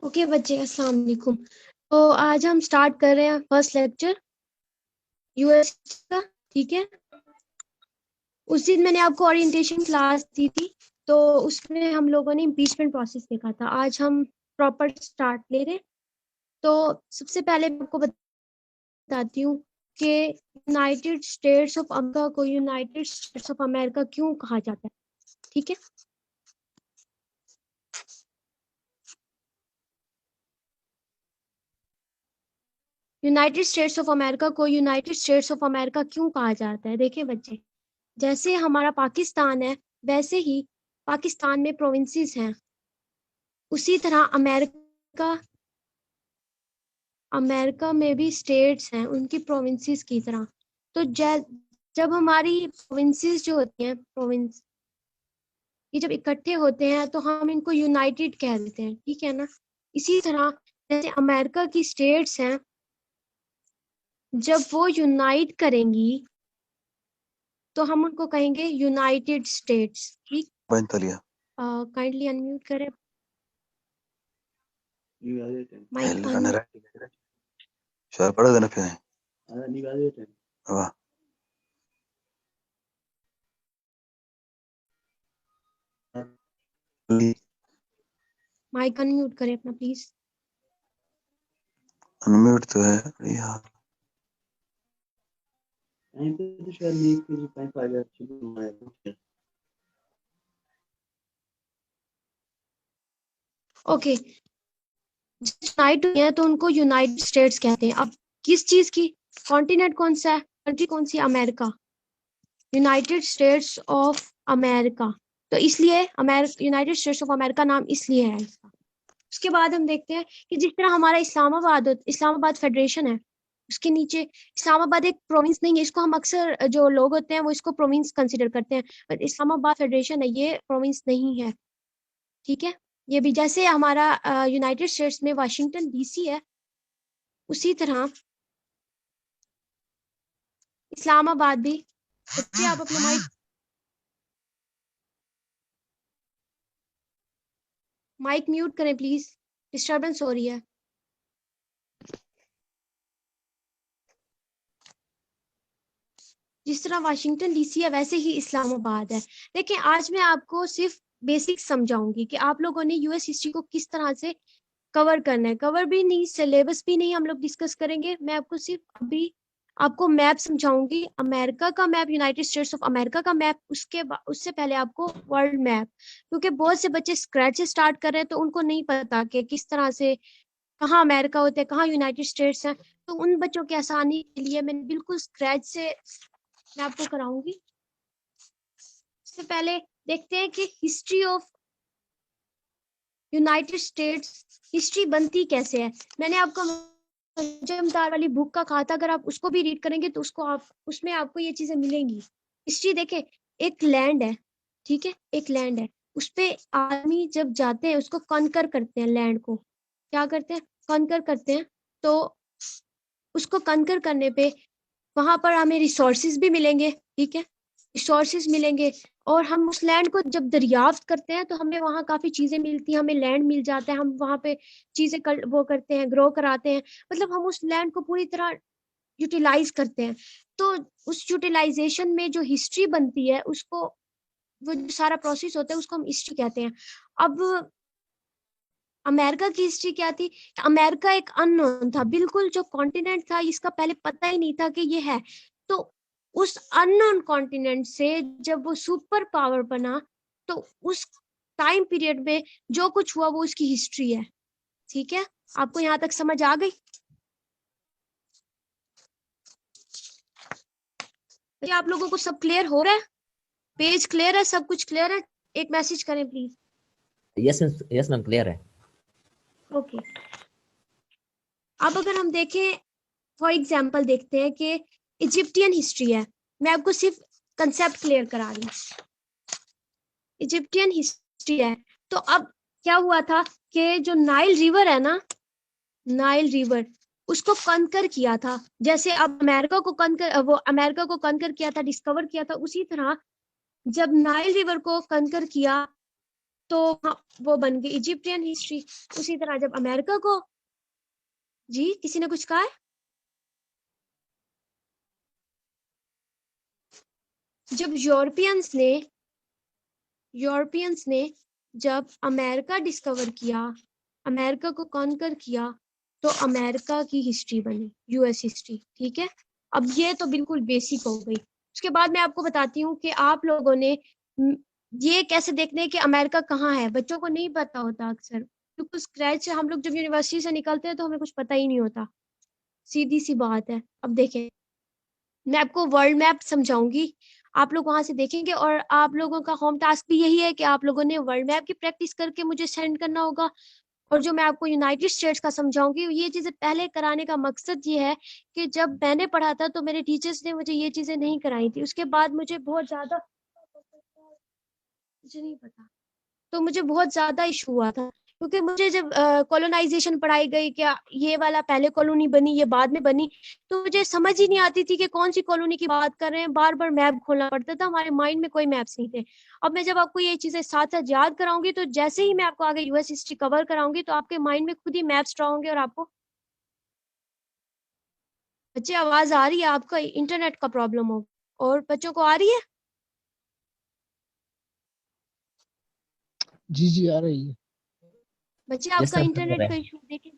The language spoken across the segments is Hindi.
ओके बच्चे, अस्सलाम वालेकुम। तो आज हम स्टार्ट कर रहे हैं फर्स्ट लेक्चर यूएस का। ठीक है, उस दिन मैंने आपको ओरिएंटेशन क्लास दी थी, तो उसमें हम लोगों ने इम्पीचमेंट प्रोसेस देखा था। आज हम प्रॉपर स्टार्ट ले रहे हैं। तो सबसे पहले मैं आपको बताती हूँ कि यूनाइटेड स्टेट्स ऑफ अमेरिका को यूनाइटेड स्टेट्स ऑफ अमेरिका क्यों कहा जाता है। ठीक है, यूनाइटेड स्टेट्स ऑफ अमेरिका को यूनाइटेड स्टेट्स ऑफ अमेरिका क्यों कहा जाता है। देखिए बच्चे, जैसे हमारा पाकिस्तान है वैसे ही पाकिस्तान में प्रोविंसेस हैं, उसी तरह अमेरिका अमेरिका में भी स्टेट्स हैं उनकी प्रोविंसेस की तरह। तो जब हमारी प्रोविंसेस जो होती हैं, प्रोविंस ये जब इकट्ठे होते हैं तो हम इनको यूनाइटेड कह देते हैं। ठीक है ना। इसी तरह जैसे अमेरिका की स्टेट्स हैं, जब वो यूनाइट करेंगी तो हम उनको कहेंगे यूनाइटेड स्टेट्स। ठीक, काइंडली अनम्यूट करें माइक ऑन। माइक अनम्यूट करें अपना प्लीज। अनम्यूट तो है यार। ओके, यूनाइट हुई है तो उनको यूनाइटेड स्टेट्स कहते हैं। अब किस चीज की, कॉन्टिनेंट कौन सा है, कंट्री कौन सी है, America, United states of America. तो इसलिए यूनाइटेड स्टेट्स ऑफ अमेरिका नाम इसलिए है इसका। उसके बाद हम देखते हैं कि जिस तरह हमारा इस्लामाबाद फेडरेशन है, उसके नीचे इस्लामाबाद एक प्रोविंस नहीं है। इसको हम अक्सर जो लोग होते हैं वो इसको प्रोविंस कंसिडर करते हैं, बट इस्लामाबाद फेडरेशन है, ये प्रोविंस नहीं है। ठीक है, ये भी जैसे हमारा यूनाइटेड स्टेट्स में वाशिंगटन डीसी है, उसी तरह इस्लामाबाद भी। बच्चे आप अपना माइक म्यूट करें प्लीज, डिस्टरबेंस हो रही है। जिस तरह वाशिंगटन डीसी है वैसे ही इस्लामाबाद है। देखिए, आज मैं आपको सिर्फ बेसिक समझाऊंगी कि आप लोगों ने यूएस हिस्ट्री को किस तरह से कवर करना है। कवर भी नहीं, सिलेबस भी नहीं हम लोग डिस्कस करेंगे। मैं आपको सिर्फ अभी आपको मैप समझाऊंगी, अमेरिका का map, United states of America का मैप, उससे पहले आपको वर्ल्ड मैप, क्योंकि बहुत से बच्चे स्क्रैच से स्टार्ट कर रहे हैं तो उनको नहीं पता कि किस तरह से कहाँ अमेरिका होते हैं, कहाँ यूनाइटेड स्टेट्स हैं। तो उन बच्चों की आसानी के लिए मैंने बिल्कुल स्क्रैच से मैं आपको कराऊंगी। इससे पहले देखते हैं कि history of United states history बनती कैसे है। मैंने आपको जमदार वाली बुक का कहा था, अगर आप उसको भी रीड करेंगे तो उसमें आपको ये चीजें मिलेंगी। हिस्ट्री देखे, एक लैंड है, ठीक है, एक लैंड है, उस पे आदमी जब जाते हैं उसको कॉन्कर करते हैं, लैंड को क्या करते हैं, कॉन्कर करते हैं। तो उसको कॉन्कर करने पे वहां पर हमें रिसोर्सेज भी मिलेंगे। ठीक है, रिसोर्सेज मिलेंगे, और हम उस लैंड को जब दरियाफ्त करते हैं तो हमें वहाँ काफी चीजें मिलती हैं, हमें लैंड मिल जाता है, हम वहाँ पे चीजें वो करते हैं, ग्रो कराते हैं, मतलब हम उस लैंड को पूरी तरह यूटिलाइज करते हैं। तो उस यूटिलाइजेशन में जो हिस्ट्री बनती है, उसको, वो जो सारा प्रोसेस होता है उसको हम हिस्ट्री कहते हैं। अब अमेरिका की हिस्ट्री क्या थी, अमेरिका एक अननोन था, बिल्कुल जो कॉन्टिनेंट था इसका पहले पता ही नहीं था कि ये है। तो उस अननोन कॉन्टिनेंट से जब वो सुपर पावर बना, तो उस टाइम पीरियड में जो कुछ हुआ वो उसकी हिस्ट्री है। ठीक है, आपको यहाँ तक समझ आ गई? ये आप लोगों को सब क्लियर हो रहा है, पेज क्लियर है, सब कुछ क्लियर है? एक मैसेज करें प्लीज। यस मैम, क्लियर है। ओके, अब अगर हम देखें, फॉर एग्जाम्पल देखते हैं कि इजिप्टियन हिस्ट्री है, मैं आपको सिर्फ कंसेप्ट क्लियर करा रही हूँ। इजिप्टियन हिस्ट्री है, तो अब क्या हुआ था कि जो नाइल रिवर है ना, नाइल रिवर, उसको कनकर किया था। जैसे अब अमेरिका को कनकर किया था, डिस्कवर किया था, उसी तरह जब नाइल रिवर को कनकर किया तो हाँ, वो बन गई इजिप्टियन हिस्ट्री। उसी तरह जब अमेरिका को, जी किसी ने कुछ कहा है? जब यूरोपियंस ने जब अमेरिका डिस्कवर किया, अमेरिका को कॉन्कर किया, तो अमेरिका की हिस्ट्री बनी, यूएस हिस्ट्री। ठीक है, अब ये तो बिल्कुल बेसिक हो गई। उसके बाद मैं आपको बताती हूँ कि आप लोगों ने ये कैसे देखने कि अमेरिका कहाँ है। बच्चों को नहीं पता होता अक्सर, क्योंकि स्क्रैच से हम लोग जब यूनिवर्सिटी से निकलते हैं तो हमें कुछ पता ही नहीं होता, सीधी सी बात है। अब देखें, मैं आपको वर्ल्ड मैप समझाऊंगी, आप लोग वहां से देखेंगे, और आप लोगों का होम टास्क भी यही है कि आप लोगों ने वर्ल्ड मैप की प्रैक्टिस करके मुझे सेंड करना होगा। और जो मैं आपको यूनाइटेड स्टेट्स का समझाऊंगी, ये चीजें पहले कराने का मकसद ये है कि जब मैंने पढ़ा था तो मेरे टीचर्स ने मुझे ये चीजें नहीं कराई थी। उसके बाद मुझे बहुत ज्यादा, मुझे नहीं पता, तो मुझे बहुत ज्यादा इशू हुआ था, क्योंकि मुझे जब कॉलोनाइजेशन पढ़ाई गई, क्या ये वाला पहले कॉलोनी बनी, ये बाद में बनी, तो मुझे समझ ही नहीं आती थी कि कौन सी कॉलोनी की बात कर रहे हैं। बार बार मैप खोलना पड़ता था, हमारे माइंड में कोई मैप्स नहीं थे। अब मैं जब आपको ये चीजें साथ साथ याद कराऊंगी, तो जैसे ही मैं आपको आगे यूएस हिस्ट्री कवर कराऊंगी, तो आपके माइंड में खुद ही मैप्स ड्रॉ होंगे। और आपको बच्चे आवाज आ रही है? आपका इंटरनेट का प्रॉब्लम हो, और बच्चों को आ रही है? जी जी आ रही है। बच्चे यस आपका मैम क्लियर इंटरनेट का है। इशू देखें।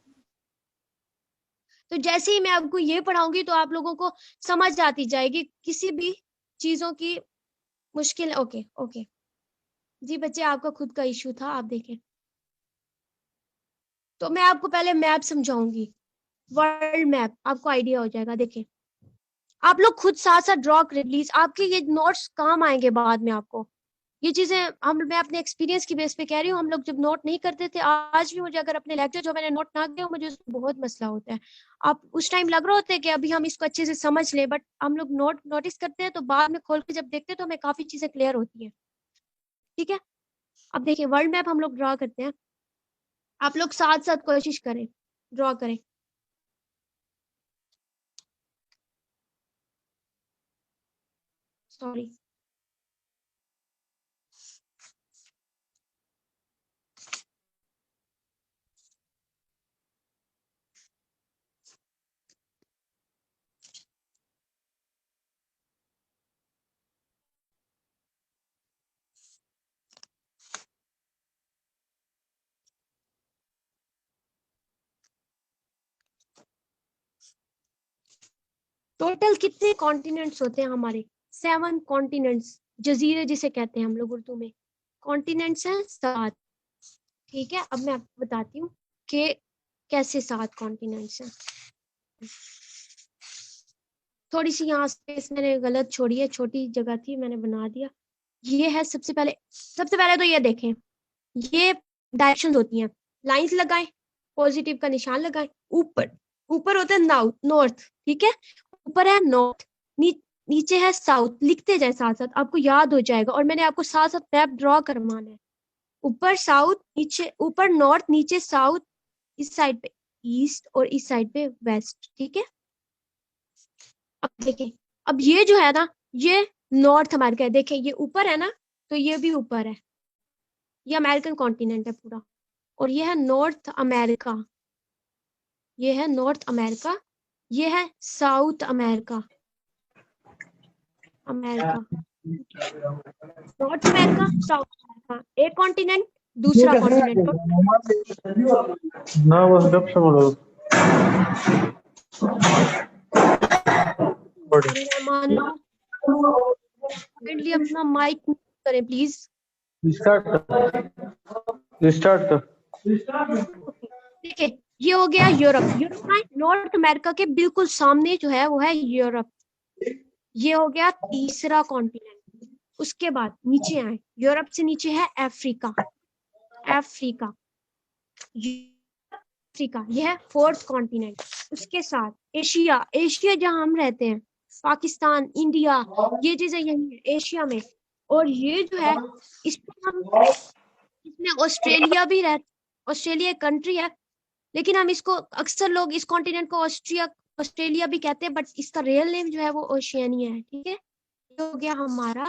तो जैसे ही मैं आपको ये पढ़ाऊंगी, तो आप लोगों को समझ आती जाएगी किसी भी चीजों की मुश्किल। ओके ओके जी बच्चे, आपका खुद का इशू था, आप देखें। तो मैं आपको पहले मैप समझाऊंगी, वर्ल्ड मैप, आपको आइडिया हो जाएगा। देखें, आप लोग खुद साथ साथ ड्रॉ कर प्लीज, आपके ये नोट्स काम आएंगे बाद में आपको। ये चीजें मैं अपने एक्सपीरियंस की बेस पे कह रही हूँ। हम लोग जब नोट नहीं करते थे, आज भी मुझे अगर अपने लेक्चर जो मैंने नोट ना किया, मुझे उसमें बहुत मसला होता है। आप उस टाइम लग रहा होता है कि अभी हम इसको अच्छे से समझ लें, बट हम लोग नोटिस करते हैं, तो बाद में खोल के जब देखते हैं तो हमें काफी चीजें क्लियर होती है। ठीक है, अब देखिए वर्ल्ड मैप हम लोग ड्रॉ करते हैं, आप लोग साथ साथ कोशिश करें, ड्रॉ करें। सॉरी, टोटल कितने कॉन्टिनेंट्स होते हैं हमारे? 7 कॉन्टिनेंट्स, जजीरे जिसे कहते हैं हम लोग उर्दू में। कॉन्टिनेंट्स हैं 7। ठीक है, अब मैं आपको बताती हूँ कि कैसे 7 कॉन्टिनेंट्स हैं। थोड़ी सी यहाँ स्पेस मैंने गलत छोड़ी है, छोटी जगह थी, मैंने बना दिया। ये है सबसे पहले तो ये देखें, ये डायरेक्शंस होती हैं। लाइंस लगाएं, पॉजिटिव का निशान लगाएं। ऊपर ऊपर होता है नॉर्थ, ठीक है, ऊपर है नॉर्थ, नीचे है साउथ। लिखते जाए साथ साथ, आपको याद हो जाएगा। और मैंने आपको साथ साथ मैप ड्रॉ करवाना है। ऊपर साउथ, नीचे ऊपर नॉर्थ, नीचे साउथ, इस साइड पे ईस्ट और इस साइड पे वेस्ट। ठीक है, अब देखें, अब ये जो है ना, ये नॉर्थ अमेरिका है। देखें ये ऊपर है ना, तो ये भी ऊपर है, ये अमेरिकन कॉन्टिनेंट है पूरा। और ये है नॉर्थ अमेरिका, ये है नॉर्थ अमेरिका, ये है south America. North America, south America, एक कॉन्टिनेंट, दूसरा कॉन्टिनेंट। ना बस गप से बोलो। काइंडली अपना माइक करें प्लीज। स्टार्ट कर। ठीक है, ये हो गया यूरोप। यूरोप का नॉर्थ अमेरिका के बिल्कुल सामने जो है वो है यूरोप। ये हो गया तीसरा कॉन्टिनेंट। उसके बाद नीचे आए, यूरोप से नीचे है अफ्रीका। अफ्रीका, अफ्रीका, यह है 4th कॉन्टिनेंट। उसके साथ एशिया, एशिया जहां हम रहते हैं, पाकिस्तान, इंडिया, ये चीजें यही है एशिया में। और ये जो है, इसमें ऑस्ट्रेलिया भी ऑस्ट्रेलिया एक कंट्री है, लेकिन हम इसको अक्सर लोग इस कॉन्टिनेंट को ऑस्ट्रेलिया भी कहते हैं, बट इसका रियल नेम जो है वो ओशियानिया है। ठीक है, ये हो गया हमारा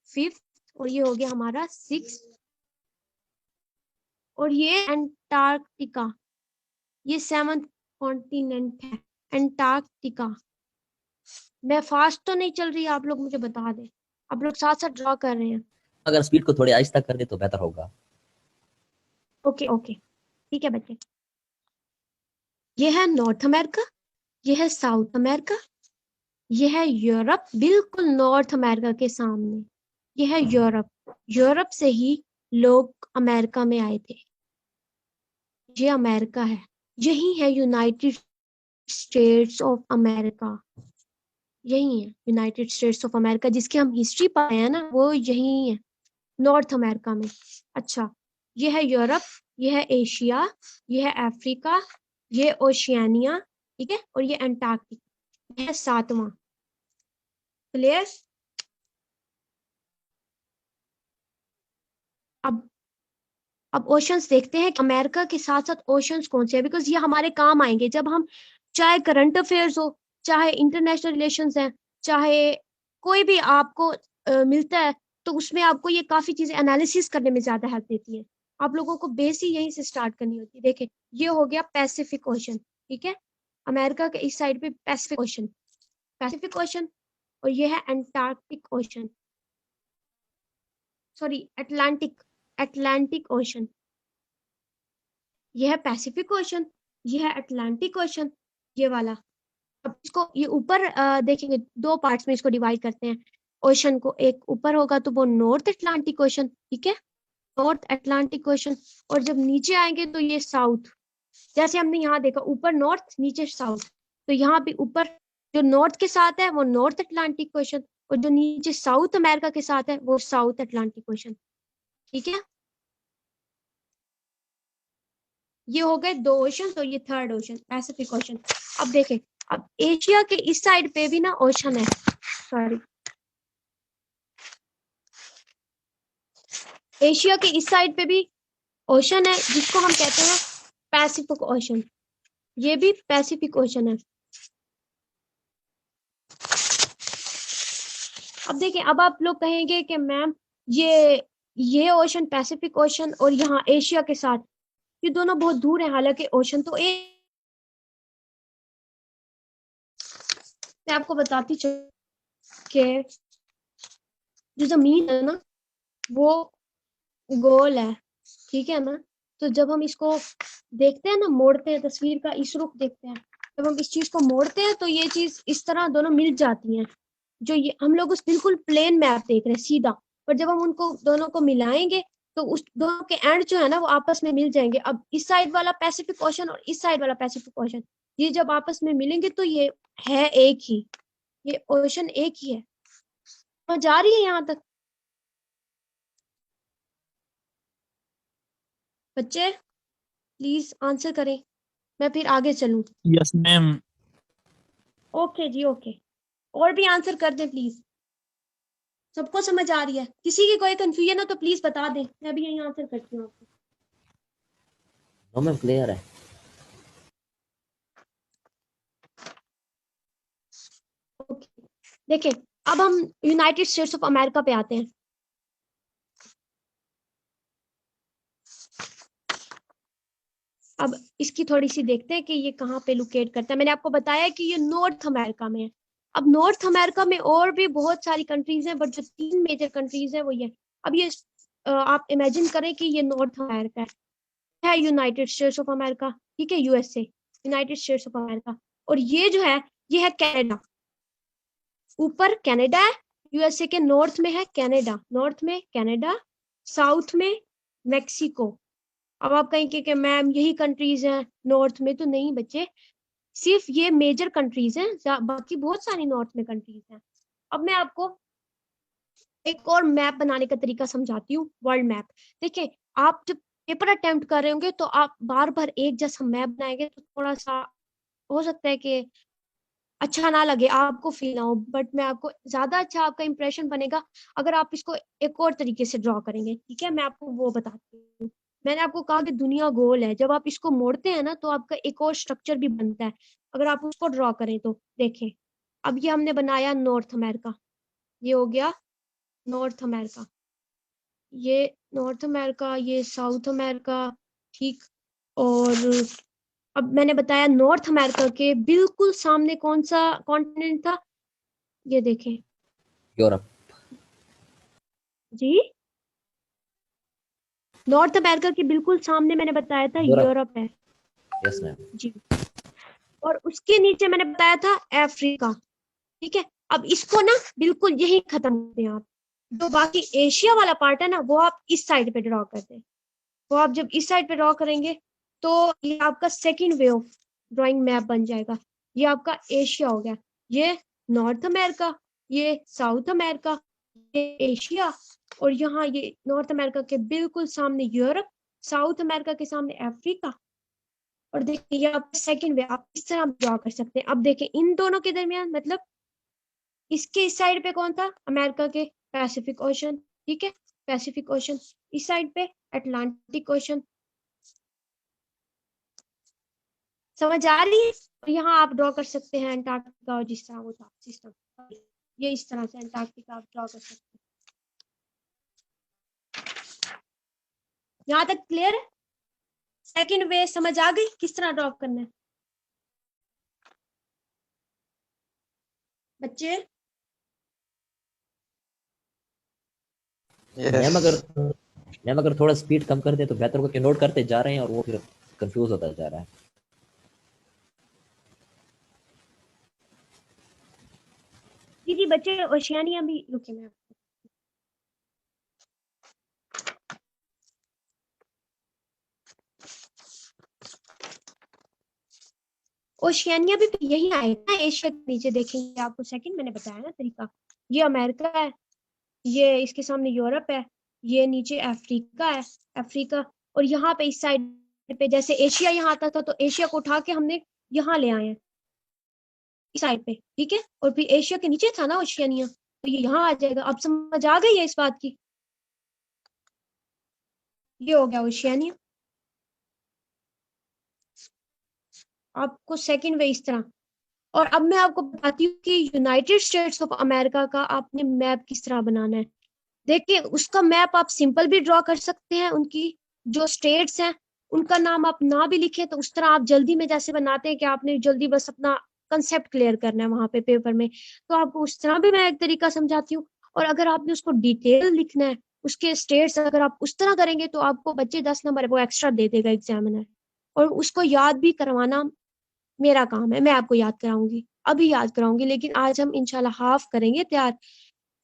5th और ये हो गया हमारा 6th और ये एंटार्क्टिका, ये 7th कॉन्टिनेंट है एंटार्क्टिका। मैं फास्ट तो नहीं चल रही, आप लोग मुझे बता दें, आप लोग साथ साथ ड्रॉ कर रहे हैं। अगर स्पीड को थोड़ी आहिस्ता कर दे तो बेहतर होगा। ओके ओके ठीक है बच्चे। ये है नॉर्थ अमेरिका, ये है साउथ अमेरिका, ये है यूरोप, बिल्कुल नॉर्थ अमेरिका के सामने ये है यूरोप। यूरोप से ही लोग अमेरिका में आए थे। ये अमेरिका है, यही है यूनाइटेड स्टेट्स ऑफ अमेरिका। यही है यूनाइटेड स्टेट्स ऑफ अमेरिका, जिसकी हम हिस्ट्री पाए हैं ना, वो यही है नॉर्थ अमेरिका में। अच्छा, ये है यूरोप, ये है एशिया, ये है अफ्रीका, ये ओशियानिया, ठीक है, और ये अंटार्कटिका, ये है 7वां। क्लियर? अब ओशंस देखते हैं कि अमेरिका के साथ साथ ओशंस कौन से हैं, बिकॉज ये हमारे काम आएंगे जब हम, चाहे करंट अफेयर्स हो, चाहे इंटरनेशनल रिलेशंस हैं, चाहे कोई भी आपको मिलता है, तो उसमें आपको ये काफी चीजें एनालिसिस करने में ज्यादा हेल्प देती है। आप लोगों को बेस ही यहीं से स्टार्ट करनी होती है। देखिए, ये हो गया पैसिफिक ओशन, ठीक है, अमेरिका के इस साइड पे पैसिफिक ओशन, पैसिफिक ओशन, और ये है Antarctic ocean, sorry Atlantic, Atlantic ocean. ये है पैसिफिक ओशन, ये है अटलांटिक ओशन, ये वाला। अब इसको ये ऊपर देखेंगे, दो पार्ट्स में इसको डिवाइड करते हैं ओशन को। एक ऊपर होगा तो वो नॉर्थ अटलांटिक ओशन, ठीक है, नॉर्थ अटलांटिक ओशन। और जब नीचे आएंगे तो ये साउथ, जैसे हमने यहाँ देखा ऊपर नॉर्थ नीचे साउथ, तो यहाँ भी ऊपर जो नॉर्थ के साथ है वो नॉर्थ अटलांटिक ओशन, और जो नीचे साउथ अमेरिका के साथ है वो साउथ अटलांटिक ओशन, ठीक है। ये हो गए दो ओशन, तो ये थर्ड ओशन पैसिफिक ओशन। अब देखें, अब एशिया के इस साइड पे भी ना ओशन है, सॉरी, एशिया के इस साइड पे भी ओशन है, जिसको हम कहते हैं पैसिफिक ओशन। ये भी पैसिफिक ओशन है। अब देखिए, अब आप लोग कहेंगे कि मैम ये ओशन पैसिफिक ओशन और यहाँ एशिया के साथ, ये दोनों बहुत दूर है, हालांकि ओशन तो एक। मैं आपको बताती चलूं कि जो जमीन है ना वो गोल है, ठीक है ना। तो जब हम इसको देखते हैं ना, मोड़ते हैं, तस्वीर का इस रुख देखते हैं, जब हम इस चीज को मोड़ते हैं तो ये चीज इस तरह दोनों मिल जाती हैं। जो ये हम लोग उस बिल्कुल प्लेन मैप देख रहे हैं सीधा, पर जब हम उनको दोनों को मिलाएंगे तो उस दोनों के एंड जो है ना वो आपस में मिल जाएंगे। अब इस साइड वाला पैसिफिक ओशन और इस साइड वाला पैसिफिक ओशन, ये जब आपस में मिलेंगे तो ये है एक ही, ये ओशन एक ही है। समझ आ रही है यहाँ तक बच्चे? प्लीज आंसर करें, मैं फिर आगे चलूं। Yes ma'am. ओके जी ओके, और भी आंसर कर दें प्लीज। सबको समझ आ रही है? किसी की कोई कंफ्यूजन हो तो प्लीज बता दें, मैं भी यही आंसर करती हूँ आपको। नो मैम, क्लियर है। ओके, देखिए, अब हम यूनाइटेड स्टेट्स ऑफ अमेरिका पे आते हैं। अब इसकी थोड़ी सी देखते हैं कि ये कहाँ पे लोकेट करता है। मैंने आपको बताया कि ये नॉर्थ अमेरिका में है। अब नॉर्थ अमेरिका में और भी बहुत सारी कंट्रीज हैं, बट जो 3 मेजर कंट्रीज हैं वो ये। अब ये आप इमेजिन करें कि ये नॉर्थ अमेरिका है यूनाइटेड स्टेट्स ऑफ अमेरिका, ठीक है, USA, United states of America. और ये जो है ये है कनाडा, ऊपर कनाडा है, यूएसए के नॉर्थ में है कनाडा, नॉर्थ में कनाडा, साउथ में मेक्सिको। अब आप कहेंगे कि मैम यही कंट्रीज हैं नॉर्थ में, तो नहीं बच्चे, सिर्फ ये मेजर कंट्रीज हैं, बाकी बहुत सारी नॉर्थ में कंट्रीज हैं। अब मैं आपको एक और मैप बनाने का तरीका समझाती हूँ, वर्ल्ड मैप। देखिए, आप जब पेपर अटेम्प्ट कर रहे होंगे तो आप बार बार एक जैसा मैप बनाएंगे तो थोड़ा सा हो सकता है कि अच्छा ना लगे, आपको फील ना हो, बट मैं आपको ज्यादा अच्छा आपका इंप्रेशन बनेगा अगर आप इसको एक और तरीके से ड्रॉ करेंगे, ठीक है। मैं आपको वो बताती हूँ। मैंने आपको कहा कि दुनिया गोल है, जब आप इसको मोड़ते हैं ना तो आपका एक और स्ट्रक्चर भी बनता है, अगर आप उसको ड्रॉ करें तो। देखें, अब ये हमने बनाया नॉर्थ अमेरिका, ये हो गया नॉर्थ अमेरिका, ये नॉर्थ अमेरिका, ये साउथ अमेरिका, ठीक। और अब मैंने बताया नॉर्थ अमेरिका के बिल्कुल सामने कौन सा कॉन्टिनेंट था, ये देखें यूरोप। जी, नॉर्थ अमेरिका के बिल्कुल सामने मैंने बताया था यूरोप। यूरोप है यस मैम। जी। और उसके नीचे मैंने बताया था अफ्रीका। ठीक है, अब इसको ना बिल्कुल यही खत्म करते हैं आप। जो बाकी एशिया वाला पार्ट है ना, वो आप इस साइड पे ड्रॉ करते हैं। वो आप जब इस साइड पे ड्रॉ करेंगे तो ये आपका second way of drawing map बन जाएगा। ये आपका एशिया हो गया, ये नॉर्थ अमेरिका, ये साउथ अमेरिका, ये एशिया, और यहाँ ये नॉर्थ अमेरिका के बिल्कुल सामने यूरोप, साउथ अमेरिका के सामने अफ्रीका। और देखिए ये आपका सेकंड वे, आप इस तरह ड्रॉ कर सकते हैं। अब देखिए इन दोनों के दरमियान, मतलब इसके इस साइड पे कौन था, अमेरिका के पैसिफिक ओशन। ठीक है, पैसिफिक ओशन, इस साइड पे अटलांटिक ओशन। समझ आ रही है? और यहाँ आप ड्रॉ कर सकते हैं अंटार्कटिका, और जिस तरह वो था सिस्टम, ये इस तरह से अंटार्कटिका आप ड्रॉ कर सकते हैं। यहाँ तक क्लियर है? सेकंड वे समझ आ गई किस तरह ड्रॉ करना है बच्चे? Ma'am yes. अगर थोड़ा स्पीड कम कर दे तो बेहतर होगा, कि नोट करते जा रहे हैं और वो फिर कंफ्यूज होता जा रहा है। जी जी बच्चे, ओशियानिया भी रुके मैं ओशियानिया भी यही आएगा एशिया के नीचे। देखेंगे आपको सेकंड मैंने बताया ना तरीका, ये अमेरिका है, ये इसके सामने यूरोप है, ये नीचे अफ्रीका है, अफ्रीका। और यहाँ पे इस साइड पे जैसे एशिया यहाँ आता था, तो एशिया को उठा के हमने यहाँ ले आए हैं इस साइड पे। ठीक है, और फिर एशिया के नीचे था ना ओशियानिया, तो ये यहाँ आ जाएगा। अब समझ आ गई है इस बात की? ये हो गया ओशियानिया। आपको सेकंड वे इस तरह। और अब मैं आपको बताती हूँ कि यूनाइटेड स्टेट्स ऑफ अमेरिका का आपने मैप किस तरह बनाना है। देखिए उसका मैप आप सिंपल भी ड्रॉ कर सकते हैं, उनकी जो स्टेट्स हैं उनका नाम आप ना भी लिखें, तो उस तरह आप जल्दी में जैसे बनाते हैं कि आपने जल्दी बस अपना कंसेप्ट क्लियर करना है वहां पे पेपर में, तो आपको उस तरह भी मैं एक तरीका समझाती हूँ। और अगर आपने उसको डिटेल लिखना है, उसके स्टेट्स अगर आप उस तरह करेंगे तो आपको बच्चे 10 नंबर वो एक्स्ट्रा दे देगा एग्जामिनर। और उसको याद भी करवाना मेरा काम है, मैं आपको याद कराऊंगी, अभी याद कराऊंगी, लेकिन आज हम इंशाल्लाह हाफ करेंगे तैयार,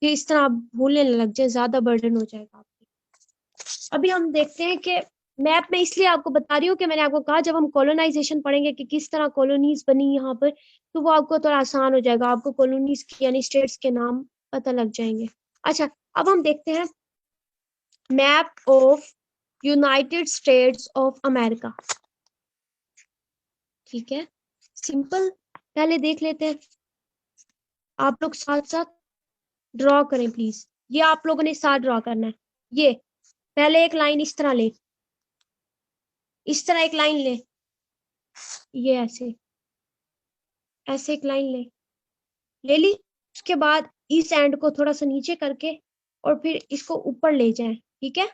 कि इस तरह आप भूलने न लग जाए, ज्यादा बर्डन हो जाएगा आपको। अभी हम देखते हैं कि मैप में इसलिए आपको बता रही हूँ कि मैंने आपको कहा जब हम कॉलोनाइजेशन पढ़ेंगे कि किस तरह कॉलोनीज बनी यहाँ पर, तो वो आपको थोड़ा आसान हो जाएगा, आपको कॉलोनीज यानी स्टेट्स के नाम पता लग जाएंगे। अच्छा, अब हम देखते हैं map of United states of America. ठीक है, सिंपल पहले देख लेते हैं, आप लोग साथ साथ ड्रॉ करें प्लीज। ये आप लोगों ने साथ ड्रॉ करना है। ये पहले एक लाइन इस तरह ले, इस तरह एक लाइन ले, ये ऐसे ऐसे एक लाइन ले, ले ली। उसके बाद इस एंड को थोड़ा सा नीचे करके और फिर इसको ऊपर ले जाए। ठीक है,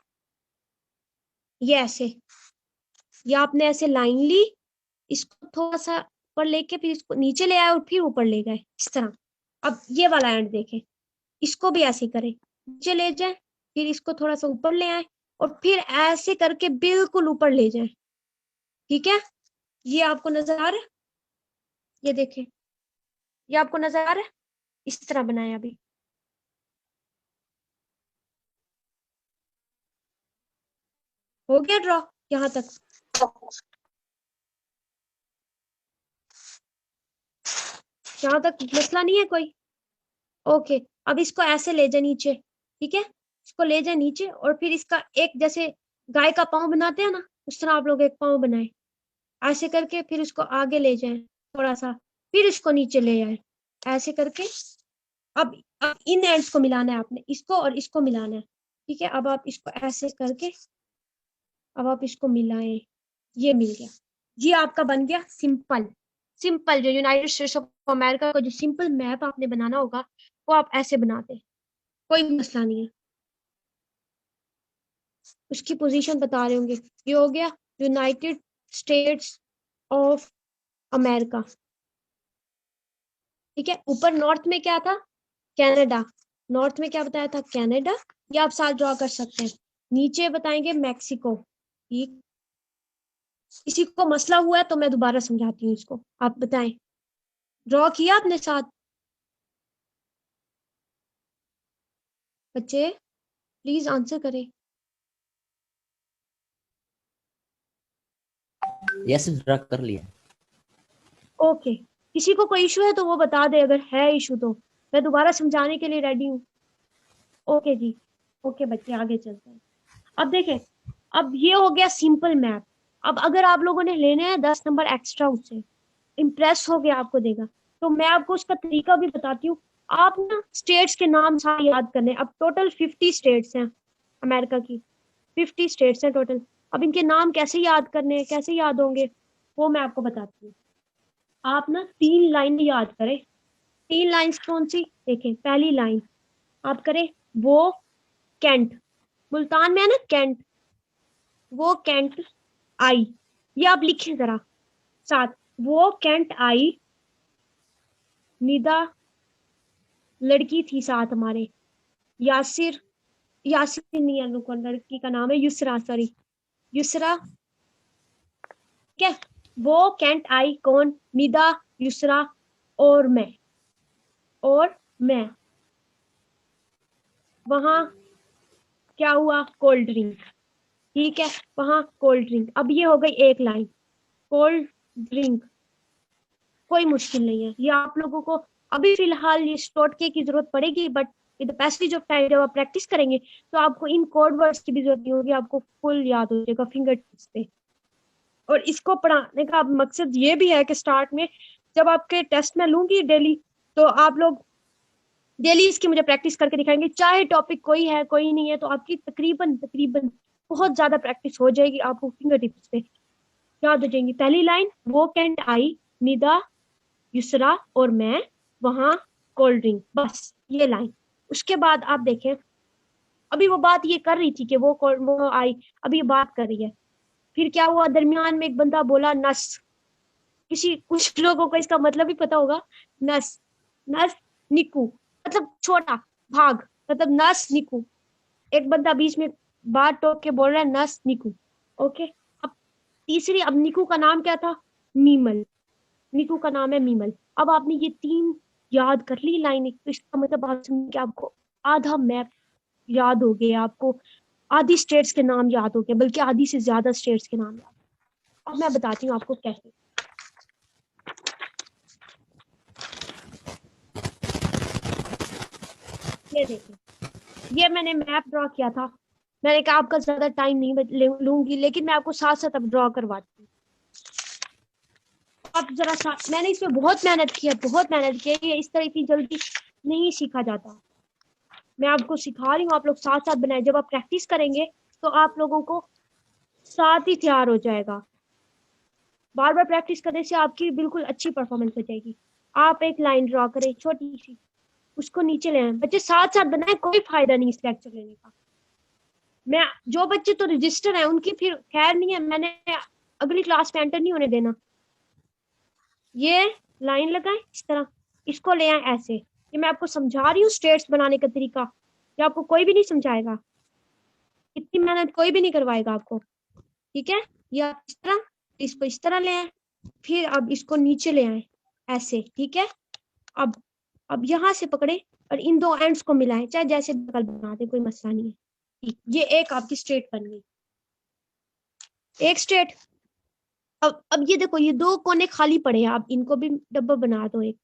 ये ऐसे, ये आपने ऐसे लाइन ली, इसको थोड़ा सा ऊपर लेके फिर इसको नीचे ले आए और फिर ऊपर ले गए इस तरह। अब ये वाला एंड देखें, इसको भी ऐसे करें, नीचे ले जाए फिर इसको थोड़ा सा ऊपर ले आए और फिर ऐसे करके बिल्कुल ऊपर ले जाए। ठीक है, ये आपको नजर आ रहा है? ये देखें, ये आपको नजर आ रहा है? इस तरह बनाए अभी। हो गया ड्रॉ यहाँ तक? यहाँ तक मसला नहीं है कोई? ओके, अब इसको ऐसे ले जाए नीचे। ठीक है, इसको ले जाए नीचे और फिर इसका एक जैसे गाय का पाँव बनाते हैं ना, उस तरह आप लोग एक पाँव बनाए, ऐसे करके फिर उसको आगे ले जाए थोड़ा सा, फिर इसको नीचे ले आए ऐसे करके। अब इन एंड्स को मिलाना है आपने, इसको और इसको मिलाना है। ठीक है, अब आप इसको ऐसे करके अब आप इसको मिलाएं, ये मिल गया। ये आपका बन गया सिंपल। सिंपल जो यूनाइटेड स्टेट्स ऑफ अमेरिका का जो सिंपल मैप आपने बनाना होगा, वो आप ऐसे बनाते हैं, कोई मसला नहीं है। उसकी पोजीशन बता रहे होंगे, ये हो गया। United states of America. ठीक है, ऊपर नॉर्थ में क्या था, कनाडा, नॉर्थ में क्या बताया था, कनाडा, ये आप साथ ड्रॉ कर सकते हैं। नीचे बताएंगे मैक्सिको। ठीक, किसी को मसला हुआ है तो मैं दोबारा समझाती हूँ इसको, आप बताएं। ड्रॉ किया आपने साथ बच्चे, प्लीज आंसर करें। यस, ड्रा कर लिया। ओके, किसी को कोई इशू है तो वो बता दे, अगर है इशू तो मैं दोबारा समझाने के लिए रेडी हूँ। ओके जी, ओके बच्चे आगे चलते हैं। अब देखें, अब ये हो गया सिंपल मैप। अब अगर आप लोगों ने लेने हैं 10 नंबर एक्स्ट्रा, उससे इम्प्रेस हो गया आपको देगा, तो मैं आपको उसका तरीका भी बताती हूँ। आप ना स्टेट्स के नाम सारे याद करने। अब टोटल 50 स्टेट्स हैं अमेरिका की, 50 स्टेट्स हैं टोटल। अब इनके नाम कैसे याद करने हैं, कैसे याद होंगे, वो मैं आपको बताती हूँ। आप ना 3 लाइन याद करें। 3 लाइन्स कौन सी, देखें पहली लाइन आप करें, वो कैंट, मुल्तान में है ना कैंट, वो कैंट आई, ये आप लिखें जरा साथ, वो कैंट आई, निदा लड़की थी साथ हमारे, यासिर, यासिर नहीं है, रुको, लड़की का नाम है युसरा, सॉरी युसरा। क्या, वो कैंट आई कौन, निदा, युसरा और मैं, और मैं, वहां क्या हुआ, कोल्ड ड्रिंक। ठीक है, वहां कोल्ड ड्रिंक। अब ये हो गई एक लाइन, कोल्ड ड्रिंक, कोई मुश्किल नहीं है ये आप लोगों को। अभी फिलहाल ये टोटके की जरूरत पड़ेगी, but with the passage of time जब आप प्रैक्टिस करेंगे तो आपको इन कोड वर्ड्स की भी जरूरत नहीं होगी, आपको फुल याद हो जाएगा फिंगर टिप्स पे। और इसको पढ़ाने का मकसद ये भी है कि स्टार्ट में जब आपके टेस्ट में लूंगी डेली, तो आप लोग डेली इसकी मुझे प्रैक्टिस करके दिखाएंगे, चाहे टॉपिक कोई है कोई नहीं है, तो आपकी तकरीबन तकरीबन बहुत ज्यादा प्रैक्टिस हो जाएगी, आपको फिंगर टिप्स पे याद हो जाएंगी। पहली लाइन, वो कैंट आई, निदा, युसरा और मैं, वहां कोल्ड ड्रिंक, बस ये लाइन। उसके बाद आप देखें, अभी वो बात ये कर रही थी कि वो आई, अभी ये बात कर रही है, फिर क्या हुआ, दरमियान में एक बंदा बोला नस, किसी कुछ लोगों को इसका मतलब भी पता होगा, नस, नस निकू, मतलब छोटा भाग, मतलब नस निकू, एक बंदा बीच में बात टोक के बोल रहा है नस निकू। ओके, अब तीसरी, अब निकू का नाम क्या था, मीमल, निकू का नाम है मीमल। अब आपने ये 3 याद कर ली लाइन, तो इसका मतलब आप समझ के आपको आधा मैप याद हो गया, आपको आधी स्टेट्स के नाम याद हो गए, बल्कि आधी से ज्यादा स्टेट्स के नाम याद। अब मैं बताती हूँ आपको कैसे। ये देखिए, ये मैंने मैप ड्रॉ किया था, मैंने कहा आपका ज्यादा टाइम नहीं लूंगी, लेकिन मैं आपको साथ साथ अब ड्रॉ करवाती हूँ। आप जरा साथ, मैंने इसमें बहुत मेहनत की है, बहुत मेहनत की है, ये इस तरह इतनी जल्दी नहीं सीखा जाता। मैं आपको सिखा रही हूँ, आप लोग साथ साथ बनाए, जब आप प्रैक्टिस करेंगे तो आप लोगों को साथ ही तैयार हो जाएगा। बार बार प्रैक्टिस करने से आपकी बिल्कुल अच्छी परफॉर्मेंस हो जाएगी। आप एक लाइन ड्रॉ करें छोटी सी, उसको नीचे ले आए, बच्चे साथ साथ बनाए, कोई फायदा नहीं इस लेक्चर लेने का। मैं, जो बच्चे तो रजिस्टर है उनकी फिर खैर नहीं है, मैंने अगली क्लास में एंटर नहीं होने देना। ये लाइन लगाए इस तरह, इसको ले आए ऐसे, ये मैं आपको समझा रही हूँ स्टेट्स बनाने का तरीका, ये आपको कोई भी नहीं समझाएगा, इतनी मेहनत कोई भी नहीं करवाएगा आपको। ठीक है, ये आप इस तरह, इसको इस तरह ले आए, फिर अब इसको नीचे ले आए ऐसे। ठीक है, अब यहाँ से पकड़े और इन 2 एंड्स को मिलाएं, चाहे जैसे बगल बना दे, कोई मसला नहीं है। ठीक, ये एक आपकी स्ट्रेट बन गई, एक स्ट्रेट। अब ये देखो, ये 2 कोने खाली पड़े हैं, आप इनको भी डब्बा बना दो एक,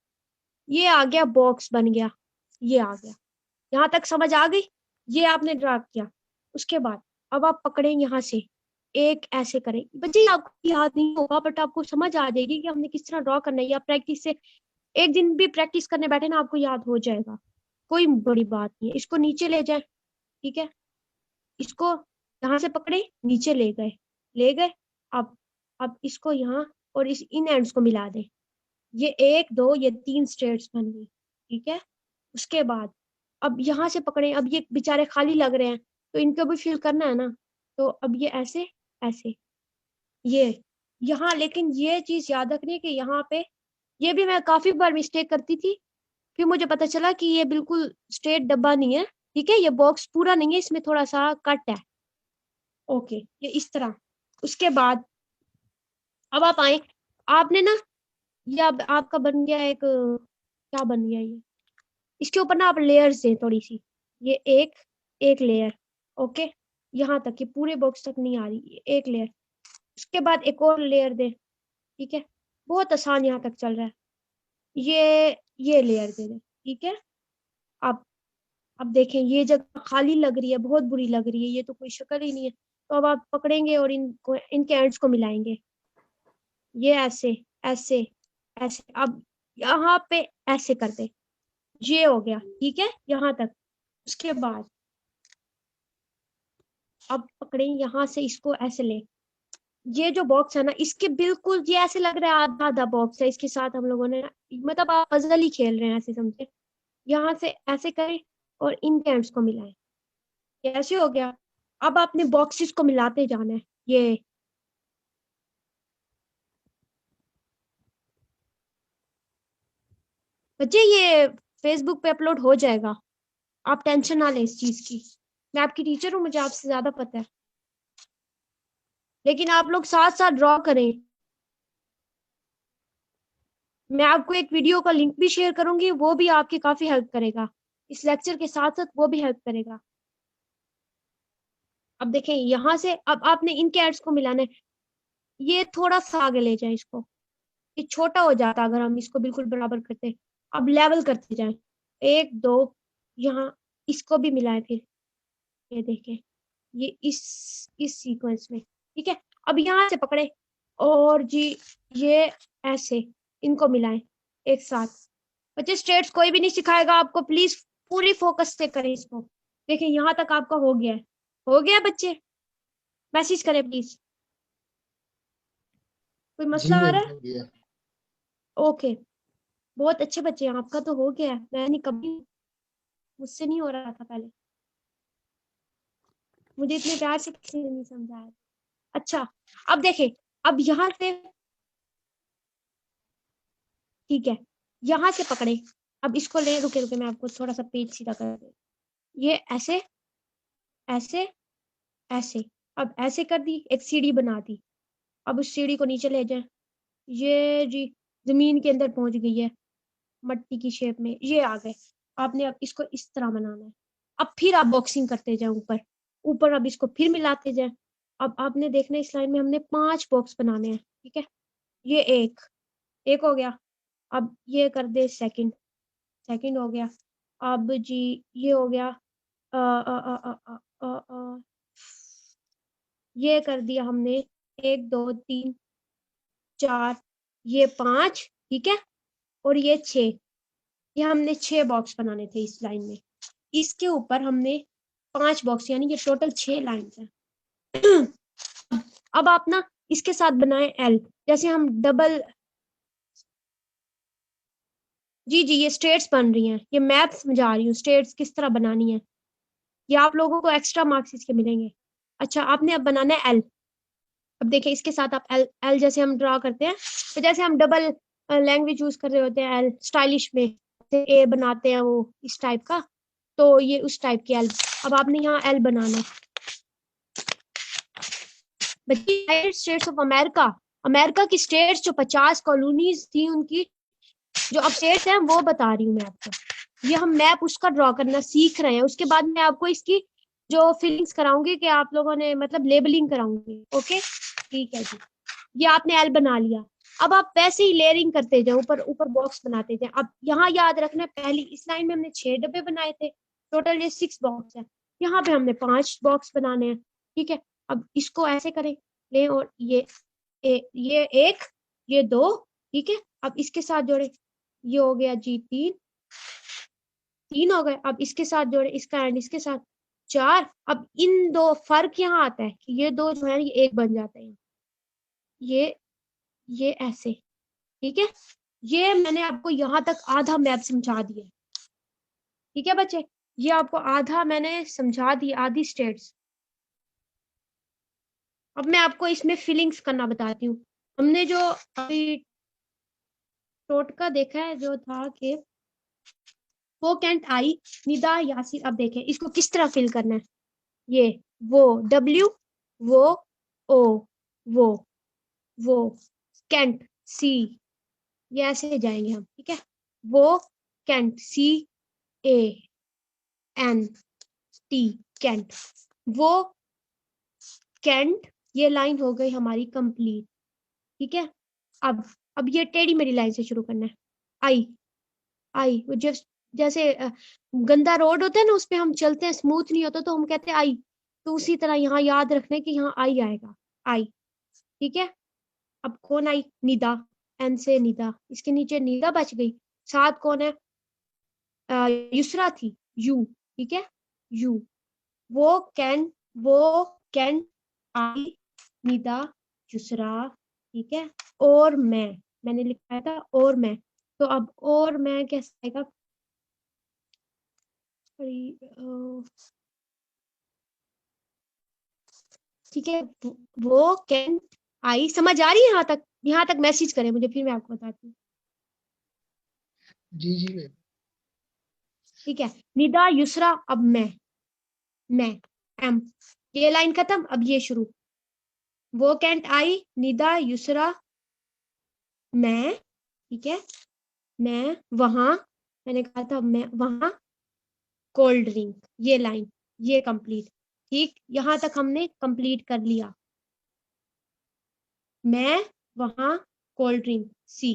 ये आ गया बॉक्स बन गया, ये आ गया। यहाँ तक समझ आ गई, ये आपने ड्रा किया। उसके बाद अब आप पकड़े यहाँ से एक ऐसे करें, बच्चे आपको याद नहीं होगा बट आपको समझ आ जाएगी कि हमने किस तरह ड्रॉ करना है, या प्रैक्टिस से एक दिन भी प्रैक्टिस करने बैठे ना आपको याद हो जाएगा, कोई बड़ी बात नहीं है। इसको नीचे ले जाए, ठीक है, इसको यहाँ से पकड़े नीचे ले गए, ले गए। अब इसको यहाँ और इस इन एंड्स को मिला दे, ये 1 2 ये 3 स्टेट्स बन गई। ठीक है, उसके बाद अब यहाँ से पकड़े, अब ये बेचारे खाली लग रहे हैं तो इनको भी फिल करना है ना, तो अब ये ऐसे ऐसे ये यहाँ, लेकिन ये चीज याद रखनी है कि यहाँ पे, ये भी मैं काफी बार मिस्टेक करती थी, फिर मुझे पता चला कि ये बिल्कुल स्ट्रेट डब्बा नहीं है, ठीक है, ये बॉक्स पूरा नहीं है, इसमें थोड़ा सा कट है। ओके, ये इस तरह। उसके बाद अब आप आए, आपने ना, ये अब आपका बन गया एक, क्या बन गया ये, इसके ऊपर ना आप लेयर्स दें थोड़ी सी, ये एक एक लेयर, ओके, यहाँ तक, ये पूरे बॉक्स तक नहीं आ रही, ये एक लेयर, उसके बाद एक और लेयर दे, ठीक है, बहुत आसान यहाँ तक चल रहा है, ये लेयर दे दे, ठीक है। अब अब देखें, ये जगह खाली लग रही है, बहुत बुरी लग रही है, ये तो कोई शक्ल ही नहीं है, तो अब आप पकड़ेंगे और इनको, इनके एंड्स को मिलाएंगे, ये ऐसे ऐसे ऐसे, अब यहाँ पे ऐसे कर दे, ये हो गया, ठीक है, यहाँ तक। उसके बाद अब पकड़े यहाँ से, इसको ऐसे ले, ये जो बॉक्स है ना, इसके बिल्कुल, ये ऐसे लग रहा है आधा आधा बॉक्स है, इसके साथ हम लोगों ने, मतलब आप पजल ही खेल रहे हैं, ऐसे समझे, यहाँ से ऐसे करें और इन एंड्स को मिलाएं, ये ऐसे हो गया। अब आपने बॉक्सेस को मिलाते जाना है, ये बच्चे, ये फेसबुक पे अपलोड हो जाएगा, आप टेंशन ना लें इस चीज की, मैं आपकी टीचर हूँ, मुझे आपसे ज्यादा पता है, लेकिन आप लोग साथ साथ ड्रॉ करें। मैं आपको एक वीडियो का लिंक भी शेयर करूंगी, वो भी आपकी काफी हेल्प करेगा, इस लेक्चर के साथ साथ वो भी हेल्प करेगा। अब देखें यहाँ से, अब आपने इनके एड्स को मिलाना है, ये थोड़ा सा आगे ले जाए इसको, ये छोटा हो जाता अगर हम इसको बिल्कुल बराबर करते। अब लेवल करते जाएं, एक दो, यहाँ इसको भी मिलाएं, फिर ये देखें, ये इस सीक्वेंस में, ठीक है। अब यहाँ से पकड़े और जी, ये ऐसे इनको मिलाएं एक साथ। बच्चे स्ट्रेट्स कोई भी नहीं सिखाएगा आपको, प्लीज पूरी फोकस से करें इसको। देखिए यहाँ तक आपका हो गया है, हो गया बच्चे, मैसेज करें प्लीज, कोई मसला आ रहा है? ओके, बहुत अच्छे बच्चे हैं, आपका तो हो गया है, मैं नहीं, कभी मुझसे नहीं हो रहा था पहले, मुझे इतने प्यार से किसी ने नहीं समझाया। अच्छा, अब देखे, अब यहाँ से, ठीक है, यहाँ से पकड़े, अब इसको ले, रुके रुके, मैं आपको थोड़ा सा पेज सीधा कर दे, ये ऐसे ऐसे ऐसे, अब ऐसे कर दी, एक सीढ़ी बना दी, अब उस सीढ़ी को नीचे ले जाए, ये जी जमीन के अंदर पहुंच गई है, मट्टी की शेप में, ये आ गए। आपने अब इसको इस तरह बनाना है, अब फिर आप बॉक्सिंग करते जाए ऊपर ऊपर, अब इसको फिर मिलाते जाए। अब आपने देखना, इस लाइन में हमने 5 बॉक्स बनाने हैं, ठीक है, ये एक हो गया, अब ये कर दे सेकंड, सेकंड हो गया, अब जी ये हो गया, अ, अ, अ, अ, अ, अ, अ, ये कर दिया हमने, 1 2 3 4, ये 5, ठीक है, और ये 6, ये हमने 6 बॉक्स बनाने थे इस लाइन में, इसके ऊपर हमने 5 बॉक्स, यानी ये टोटल 6 लाइन्स हैं। अब आप ना इसके साथ बनाए एल, जैसे हम डबल, जी जी, ये स्ट्रेट्स बन रही हैं, ये मैथ समझा रही हूँ, स्ट्रेट्स किस तरह बनानी है, ये आप लोगों को एक्स्ट्रा मार्क्स इसके मिलेंगे। अच्छा, आपने अब बनाना है एल, अब देखिए इसके साथ आप एल एल जैसे हम ड्रॉ करते हैं, तो जैसे हम डबल लैंग्वेज यूज कर रहे होते हैं, एल स्टाइलिश में ए बनाते हैं वो इस टाइप का, तो ये उस टाइप की एल, अब आपने यहाँ एल बनाना है। United states of America, America की स्टेट्स जो 50 कॉलोनीज थी उनकी, जो अब स्टेट्स हैं वो बता रही हूँ मैं आपको, ये हम मैप उसका ड्रॉ करना सीख रहे हैं, उसके बाद मैं आपको इसकी जो फीलिंग्स कराऊंगी कि आप लोगों ने, मतलब लेबलिंग कराऊंगी, ओके, ठीक है जी। ये आपने एल बना लिया, अब आप वैसे ही लेयरिंग करते जाओ, ऊपर ऊपर बॉक्स बनाते जाए। अब यहाँ याद रखना, पहली इस लाइन में हमने 6 डब्बे बनाए थे, टोटल ये 6 बॉक्स है, यहाँ पे हमने 5 बॉक्स बनाने हैं, ठीक है। अब इसको ऐसे करें, ले, और ये 1, ये 2, ठीक है, अब इसके साथ जोड़े, ये हो गया जी 3 हो गए, अब इसके साथ जोड़े, इसका एंड इसके साथ 4। अब इन दो फर्क यहाँ आता है कि ये दो जो है ये एक बन जाते हैं, ये ऐसे, ठीक है। ये मैंने आपको यहाँ तक आधा मैप समझा दिया, ठीक है बच्चे, ये आपको आधा मैंने समझा दी, आधी स्टेट्स। अब मैं आपको इसमें फीलिंग्स करना बताती हूँ। हमने जो अभी टोटका देखा है जो था कि वो कैंट आई, निदा, यासिर। अब देखें इसको किस तरह फिल करना है। ये वो W, वो O, वो कैंट C, ये ऐसे जाएंगे हम, ठीक है। वो कैंट CANT, कैंट। वो कैंट, ये लाइन हो गई हमारी कंप्लीट, ठीक है। अब ये टेढ़ी मेरी लाइन से शुरू करना है। आई जैसे गंदा रोड होता है ना, उस पे हम चलते हैं, स्मूथ नहीं होता तो हम कहते हैं आई। तो उसी तरह यहाँ याद रखने कि यहाँ आई आएगा, आई, ठीक है। अब कौन आई? निदा, एन से निदा, इसके नीचे निदा बच गई। साथ कौन है? युसरा थी, यू, ठीक है, यू। वो कैन आई, निदा, युसरा, ठीक है। और मैंने लिखा था और मैं, तो अब और मैं कैसे आएगा? ठीक है, वो कैन आई। समझ आ रही है यहाँ तक? यहाँ तक मैसेज करें मुझे, फिर मैं आपको बताती हूँ। जी जी मैम। ठीक है, निदा, युसरा, अब मैं एम, ये लाइन खत्म। अब ये शुरू, वो कैंट आई, निदा, युसरा, मैं, ठीक है, मैं वहां, मैंने कहा था मैं वहां कोल्ड ड्रिंक, ये लाइन, ये कंप्लीट, ठीक। यहां तक हमने कंप्लीट कर लिया। मैं वहां कोल्ड ड्रिंक, सी,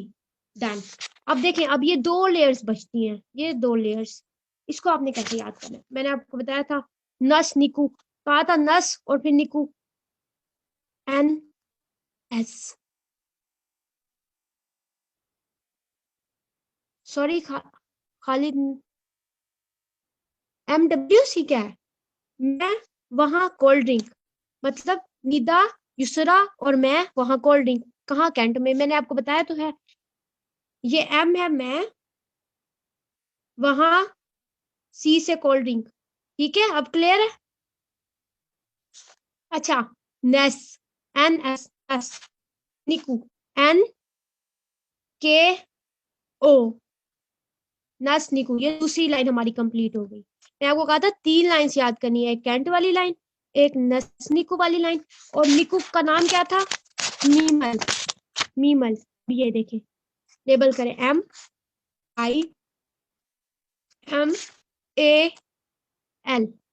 डन। अब देखें, अब ये 2 लेयर्स बचती हैं, ये 2 लेयर्स, इसको आपने कैसे याद करना है? मैंने आपको बताया था नस निकू, कहा था नस और फिर निकू, NS, सॉरी खालिद, MWC क्या है? मैं वहां कोल्ड ड्रिंक, मतलब निदा, युसरा और मैं वहां कोल्ड ड्रिंक, कहाँ? कैंट में। मैंने आपको बताया तो है, ये M है, मैं वहां C से कोल्ड ड्रिंक, ठीक है। अब क्लियर है? अच्छा, नेस, NS, निकू, NKO, नस निकू, ये दूसरी लाइन हमारी कंप्लीट हो गई। मैं आपको कहा था 3 लाइंस याद करनी है, एक कैंट वाली लाइन, एक नस निकू वाली लाइन, और निकू का नाम क्या था? मीमल, मीमल। ये देखें, लेबल करें, MIMAL,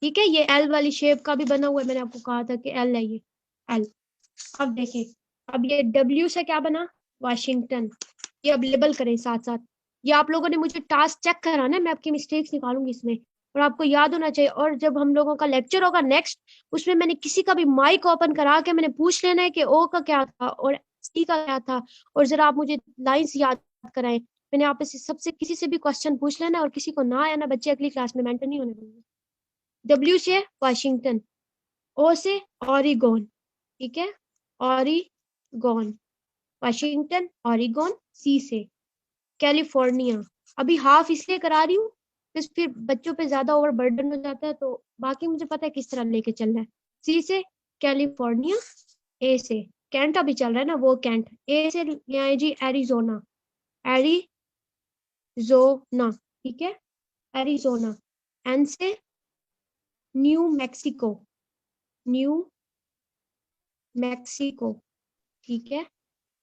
ठीक है। ये L वाली शेप का भी बना हुआ है, मैंने आपको कहा था कि L है ये, L। अब देखें, अब ये W से क्या बना? वाशिंगटन। ये अब लेबल करें साथ साथ। ये आप लोगों ने मुझे टास्क चेक कराना है, मैं आपकी मिस्टेक्स निकालूंगी इसमें, और आपको याद होना चाहिए। और जब हम लोगों का लेक्चर होगा नेक्स्ट, उसमें मैंने किसी का भी माइक ओपन करा के मैंने पूछ लेना है कि O का क्या था और C का क्या था, और जरा आप मुझे लाइंस याद कराएं। मैंने आप से सबसे किसी से भी क्वेश्चन पूछ लेना, और किसी को ना आया ना, बच्चे अगली क्लास में मेंटर नहीं होने देंगे। W से वाशिंगटन, O से ऑरिगोन, ठीक है, ऑरिगोन, वाशिंगटन, ऑरिगोन। C से कैलिफोर्निया। अभी हाफ इसलिए करा रही हूँ फिर बच्चों पे ज्यादा ओवर बर्डन हो जाता है, तो बाकी मुझे पता है किस तरह लेके चलना है। C से कैलिफोर्निया, A से कैंट अभी चल रहा है ना, वो कैंट। A से ले आए जी एरिजोना, एरिजोना, ठीक है, एरिजोना। N से न्यू मैक्सिको, न्यू मैक्सिको, ठीक है,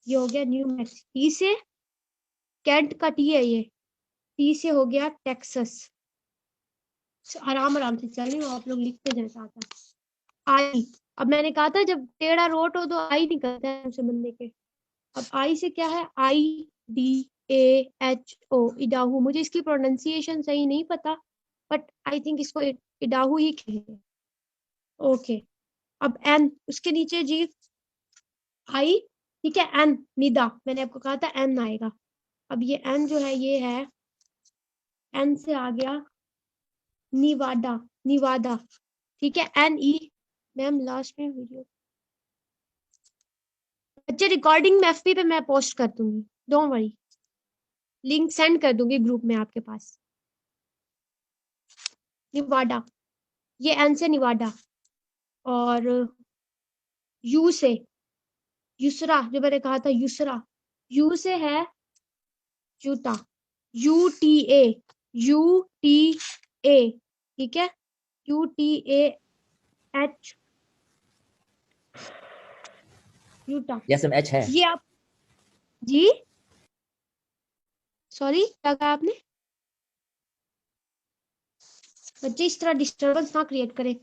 ये हो गया न्यू मैक्सिको। T से कैंट का T है ये, T से हो गया टेक्सास। आराम आराम से चल रही हूँ, आप लोग लिखते जाए साथ साथ। आई, अब मैंने कहा था जब टेढ़ा रोट हो तो आई निकलता है उसे बंदे के। अब आई से क्या है? IDAHO, इडाहू। मुझे इसकी प्रोनाउंसिएशन सही नहीं पता, बट आई थिंक इसको इडाहू ही कहेंगे। ओके, अब एन, उसके नीचे जी आई, ठीक है, एन, निदा। मैंने आपको कहा था एन आएगा। अब ये एन जो है ये है, एन से आ गया निवाडा, निवादा, ठीक है, NE। मैम लास्ट में वीडियो, अच्छा रिकॉर्डिंग में FB पे मैं पोस्ट कर दूंगी, डोंट वरी, लिंक सेंड कर दूंगी ग्रुप में आपके पास। निवाडा, ये N से निवाडा, और यू से युसरा, जो मैंने कहा था युसरा, यू से है जूता, UTA, UTA, ठीक है, UTAH, Utah. Yes ma'am, H है। ये आप जी सॉरी क्या कहा आपने? बच्चे इस तरह डिस्टरबेंस ना क्रिएट करें।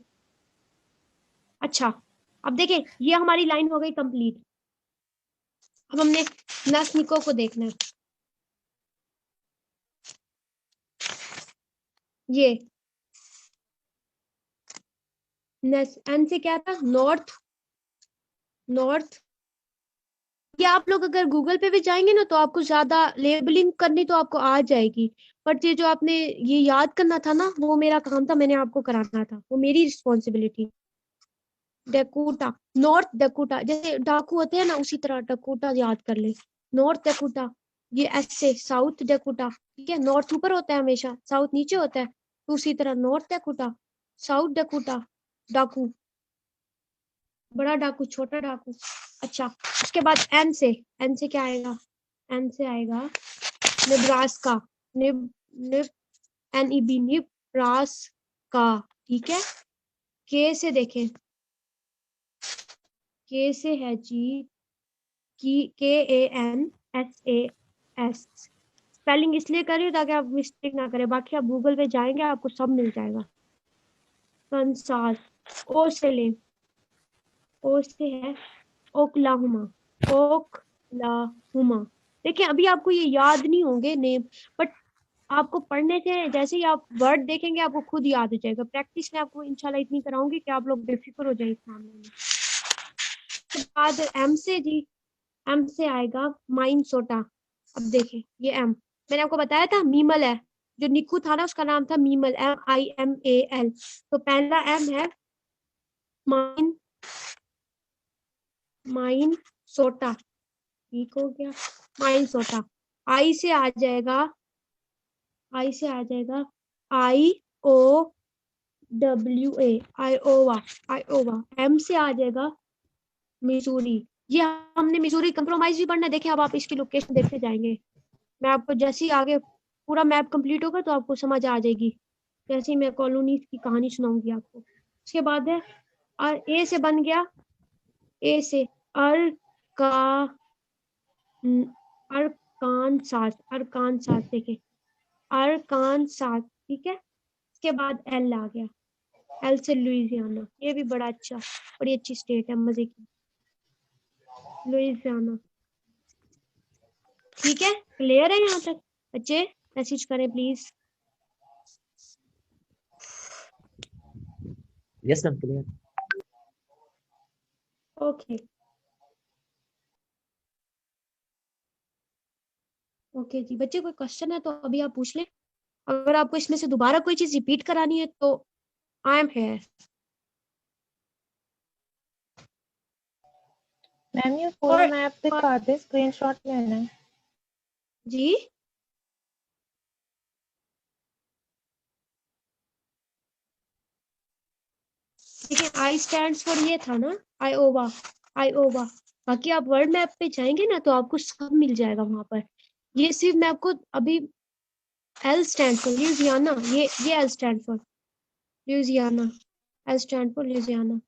अच्छा, अब देखें, ये हमारी लाइन हो गई कंप्लीट। अब हमने नासनिको को देखना है। ये एन से क्या था? North, north. ये आप लोग अगर गूगल पे भी जाएंगे ना तो आपको ज्यादा लेबलिंग करनी तो आपको आ जाएगी, बट ये जो आपने ये याद करना था ना, वो मेरा काम था, मैंने आपको कराना था, वो मेरी रिस्पॉन्सिबिलिटी। डेकोटा, नॉर्थ डेकोटा, जैसे डाकू होते हैं ना, उसी तरह डेकोटा याद कर ले। नॉर्थ डेकोटा, ये एस से साउथ डेकोटा, ठीक है, नॉर्थ ऊपर होता है हमेशा, साउथ नीचे होता है, तो उसी तरह नॉर्थ डेकोटा, साउथ डेकोटा, डाकू, बड़ा डाकू, छोटा डाकू। अच्छा, उसके बाद एन से क्या आएगा? एन से आएगा नेब्रास्का, निब निब NEB, निब्रास्का, ठीक है। के से देखें, के से है जी KANSAS। स्पेलिंग इसलिए कर रही हूँ ताकि आप मिस्टेक ना करें, बाकी आप गूगल पे जाएंगे आपको सब मिल जाएगा। कंसास, ओ से ले, ओ से है ओक्लाहुमा, ओक्लाहुमा। देखिए अभी आपको ये याद नहीं होंगे नेम, बट आपको पढ़ने से जैसे ही आप वर्ड देखेंगे आपको खुद याद हो जाएगा। प्रैक्टिस में आपको इंशाल्लाह इतनी कराऊंगी कि आप लोग बेफिक्र हो जाए इस मामले में। उसके बाद एम से जी, एम से आएगा माइन सोटा। अब देखिए ये एम, मैंने आपको बताया था मीमल है, जो निक्कू था ना उसका नाम था मीमल, MIMAL। तो पहला एम है माइन, माइन सोटा, ठीक हो गया, माइन सोटा। आई से आ जाएगा, आई से आ जाएगा IOWA, आयोवा, आयोवा। एम से आ जाएगा मिसूरी। ये हमने मिसूरी कंप्रोमाइज भी पढ़ना है। देखिए अब आप इसकी लोकेशन देखते जाएंगे, मैं आपको जैसे ही आगे पूरा मैप कंप्लीट होगा तो आपको समझ आ जाएगी, जैसे ही मैं कॉलोनी की कहानी सुनाऊंगी आपको। उसके बाद है ए से बन गया, ए से अरका, अरकानसास, अरकानसास, देखिए अरकानसास, ठीक है। उसके बाद एल आ गया, एल से लुइसियाना, ये भी बड़ा अच्छा, बड़ी अच्छी स्टेट है, मजे की, लुइसियाना, ठीक है। क्लियर है यहाँ तक बच्चे? मैसेज करें please. Yes ma'am, clear. Okay okay जी बच्चे, कोई क्वेश्चन है तो अभी आप पूछ लें। अगर आपको इसमें से दोबारा कोई चीज रिपीट करानी है तो आई एम हेयर। मैम ये पूरा मैप दिखा दे, स्क्रीनशॉट लेना है। जी देखिए, आई स्टैंड्स फॉर ये था ना, आयोवा, आयोवा। बाकी आप वर्ल्ड मैप पे जाएंगे ना तो आपको सब मिल जाएगा वहां पर। ये सिर्फ मैं आपको अभी एल स्टैंड फॉर ल्यूजियाना, ये L stand for Louisiana, L stand for Louisiana,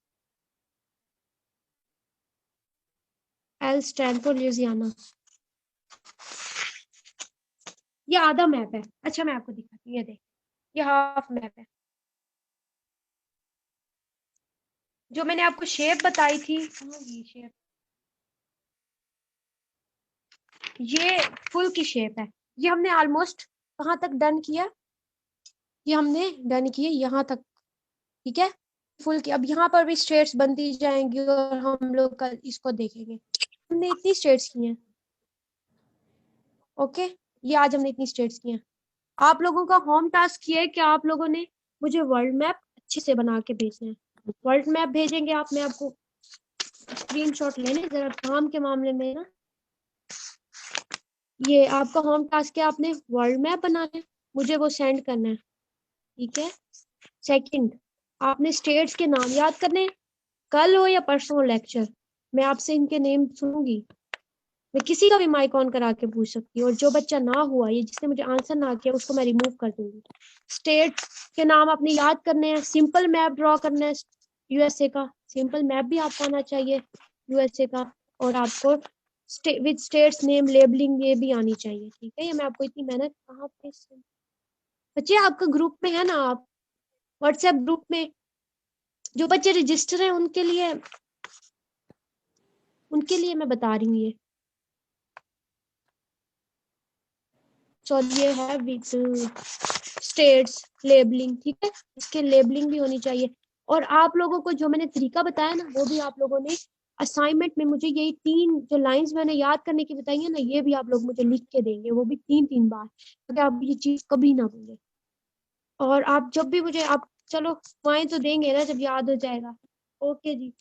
L stand for Louisiana. ये आधा मैप है। अच्छा मैं आपको दिखाती हूँ, ये देख, ये हाफ मैप है। जो मैंने आपको शेप बताई थी, ये शेप, ये फुल की शेप है। ये हमने ऑलमोस्ट कहाँ तक डन किया? ये हमने डन किए यहाँ तक, ठीक है, फुल की। अब यहाँ पर भी स्ट्रेट्स बनती जाएंगी और हम लोग कल इसको देखेंगे। हमने इतनी स्ट्रेट्स की हैं, ओके, ये आज हमने इतनी स्ट्रेट्स की हैं। आप लोगों का होम टास्क ये है कि आप लोगों ने मुझे वर्ल्ड मैप अच्छे से बना के भेजना है। वर्ल्ड मैप भेजेंगे आप, मैं आपको स्क्रीनशॉट लेने जरा काम के मामले में ना, ये आपका होम टास्क है, आपने वर्ल्ड मैप बनाना है, मुझे वो सेंड करना है, ठीक है। सेकंड, आपने स्टेट्स के नाम याद करने हैं, कल हो या परसों लेक्चर, मैं आपसे इनके नेम सुनूंगी, मैं किसी का भी माइक ऑन करा के पूछ सकती हूँ, और जो बच्चा ना हुआ, ये जिसने मुझे आंसर ना किया, उसको मैं रिमूव कर दूंगी। स्टेट के नाम अपने याद करने हैं, सिंपल मैप ड्रॉ करना है यूएसए का, सिंपल मैप भी आपको आना चाहिए यूएसए का, और आपको विद स्टेट्स नेम लेबलिंग ये भी आनी चाहिए, ठीक है। ये मैं आपको इतनी मेहनत कहाँ पे बच्चे, आपका ग्रुप में है ना, आप व्हाट्सएप ग्रुप में जो बच्चे रजिस्टर हैं उनके लिए मैं बता रही हूँ ये। सॉरी, ये है विद स्टेट्स लेबलिंग, ठीक है, इसके लेबलिंग भी होनी चाहिए। और आप लोगों को जो मैंने तरीका बताया ना, वो भी आप लोगों ने असाइनमेंट में मुझे यही 3 जो लाइंस मैंने याद करने की बताई है ना, ये भी आप लोग मुझे लिख के देंगे, वो भी 3-3 बार, ताकि आप ये चीज कभी ना भूलें। और आप जब भी मुझे आप चलो वहीं तो देंगे ना जब याद हो जाएगा। ओके जी,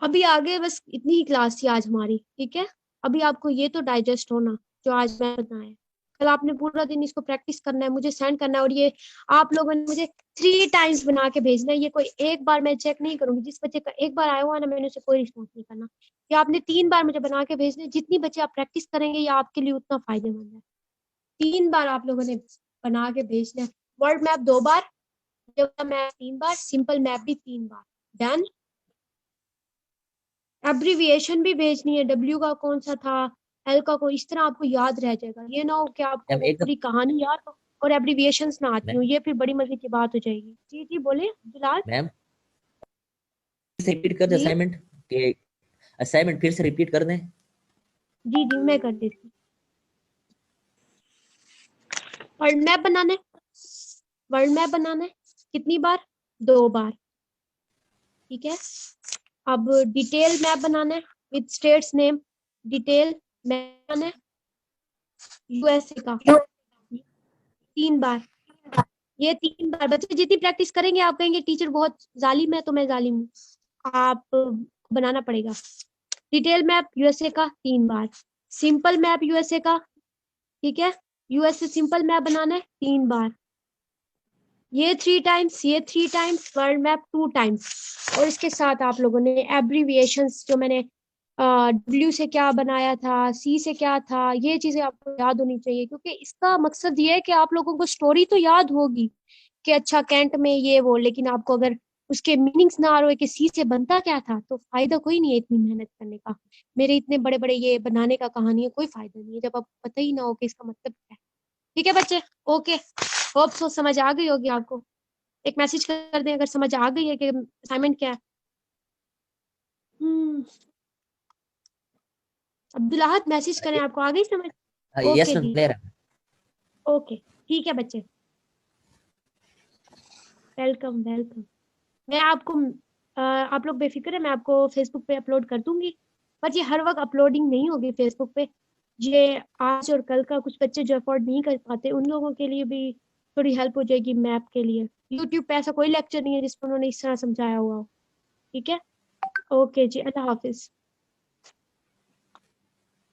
अभी आगे बस इतनी ही क्लास थी आज हमारी, ठीक है। अभी आपको ये तो डाइजेस्ट होना जो आज मैं बताया। कल आपने पूरा दिन इसको प्रैक्टिस करना है, मुझे सेंड करना है, और ये आप लोगों ने मुझे 3 टाइम्स बना के भेजना है। ये कोई एक बार मैं चेक नहीं करूंगी, जिस बच्चे का एक बार आया हुआ ना, मैंने उसे कोई रिस्पॉन्स नहीं करना। ये आपने 3 बार मुझे बना के भेजना है। जितनी बच्चे आप प्रैक्टिस करेंगे, ये आपके लिए उतना फायदेमंद है। 3 बार आप लोगों ने बना के भेजना है। वर्ड मैप 2 बार, मैप 3 बार, सिंपल मैप भी 3 बार। डन। एब्रीविएशन भी भेजनी है, डब्ल्यू का कौन सा था, एल का कोई, इस तरह आपको याद रह जाएगा। ये ना हो कि आपको मैम वो एक पूरी कहानी याद हो और एब्रीविएशंस ना आती हो, मैम ये फिर बड़ी मजे की बात हो जाएगी। जी जी बोले बिलाल मैम फिर से रिपीट कर दें जी। असाइनमेंट के, असाइनमेंट फिर से रिपीट कर दें। जी जी मैं कर देती हूँ। वर्ल्ड मैप बनाना है, वर्ल्ड मैप बनाना है कितनी बार, 2 बार, ठीक है। अब डिटेल मैप बनाना है with states name, detail map बनाना है यूएसए का 3 बार। ये 3 बार बच्चे जितनी प्रैक्टिस करेंगे, आप कहेंगे टीचर बहुत जालिम है, तो मैं जालिम हूँ, आप बनाना पड़ेगा। डिटेल मैप यूएसए का 3 बार, सिंपल मैप यूएसए का, ठीक है, यूएसए सिंपल मैप बनाना है 3 बार, ये 3 टाइम्स, ये 3 टाइम्स, वर्ल्ड मैप 2 टाइम्स। और इसके साथ आप लोगों ने एब्रीविएशंस जो मैंने डब्ल्यू से क्या बनाया था, सी से क्या था, ये चीजें आपको याद होनी चाहिए, क्योंकि इसका मकसद ये है कि आप लोगों को स्टोरी तो याद होगी कि अच्छा कैंट में ये वो, लेकिन आपको अगर उसके मीनिंग्स ना आ रहे कि सी से बनता क्या था, तो फायदा कोई नहीं है इतनी मेहनत करने का। मेरे इतने बड़े बड़े ये बनाने का कहानी है, कोई फायदा नहीं है जब आपको पता ही ना हो कि इसका मतलब क्या है। ठीक है बच्चे, ओके, होप सो समझ आ गई होगी आपको। एक मैसेज कर दें अगर समझ आ गई है कि असाइनमेंट क्या है। अब्दुल मैसेज करें, आपको आ गई समझ। यस ओके मैम जी, क्लियर है। ओके ठीक है बच्चे, वेलकम वेलकम। मैं आपको आप लोग बेफिक्र है, मैं आपको फेसबुक पे अपलोड कर दूंगी, बट ये हर वक्त अपलोडिंग नहीं होगी फेसबुक पे। ये आज और कल का कुछ बच्चे जो अफोर्ड नहीं कर पाते, उन लोगों के लिए भी थोड़ी हेल्प हो जाएगी मैप के लिए। यूट्यूब पे ऐसा कोई लेक्चर नहीं है जिसमें उन्होंने इस तरह समझाया हुआ हो, ठीक है। ओके जी, अल्लाह हाफिज।